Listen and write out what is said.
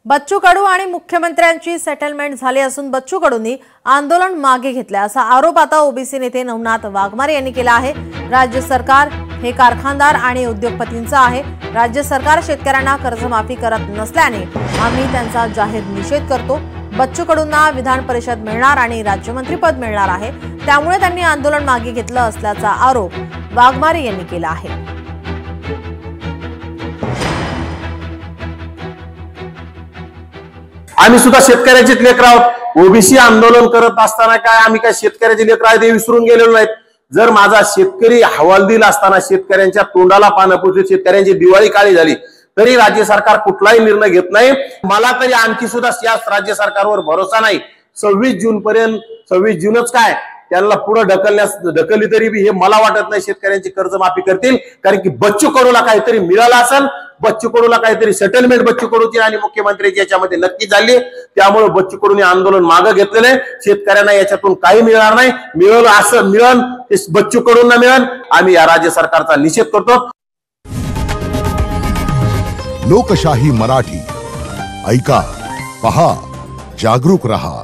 बच्चू कडू आणि मुख्यमंत्र्यांची सेटलमेंट झाली असून बच्चू कडूंनी आंदोलन मागे घेतले असा आरोप आता ओबीसी नेते नवनाथ वाघमारे यांनी केला आहे। राज्य सरकार हे कारखानदार आणि उद्योगपतींचं आहे। राज्य सरकार शेतकऱ्यांना कर्जमाफी करत नसल्याने आम्ही त्यांचा जाहीर निषेध करतो। बच्चू कडूंना विधान परिषद मिळणार आणि राज्यमंत्रीपद मिळणार आहे, त्यामुळे त्यांनी आंदोलन मागे घेतलं असल्याचा आरोप वाघमारे यांनी केला आहे। आम्ही सुद्धा शेतकऱ्याचे लेकर आहोत। ओबीसी आंदोलन करत असताना काय आम्ही काय शेतकऱ्याचे लेकर आहे ते विसरून गेलेलो नाहीत। जर माझा शेतकरी हवालदिल असताना शेतकऱ्यांच्या तोंडाला पानं पुसली, शेतकऱ्यांची दिवाळी काळी झाली तरी राज्य सरकार कुठलाही निर्णय घेत नाही। मला तरी आणखी सुद्धा या राज्य सरकारवर भरोसा नाही। 26 जून पर्यंत 26 जूनच काय त्यांना पुढे ढकलली तरी हे मला वाटत नाही शेतकऱ्यांची कर्जमाफी करतील, कारण की बच्चू कडूला काहीतरी मिळालं असेल। बच्चू कडूला काहीतरी सेटलमेंट बच्चू कडूची आणि मुख्यमंत्र्यांची याच्यामध्ये नक्की झाली, त्यामुळे बच्चू कडूने आंदोलन मागे घेतलेले। शेतकऱ्यांना याच्यातून काही मिळणार नाही। मिळेल असं मिळेल ते बच्चू कडूंना मिळेल। आम्ही या राज्य सरकारचा निषेध करतो। लोकशाही मराठी ऐका, पहा, जागरूक रहा।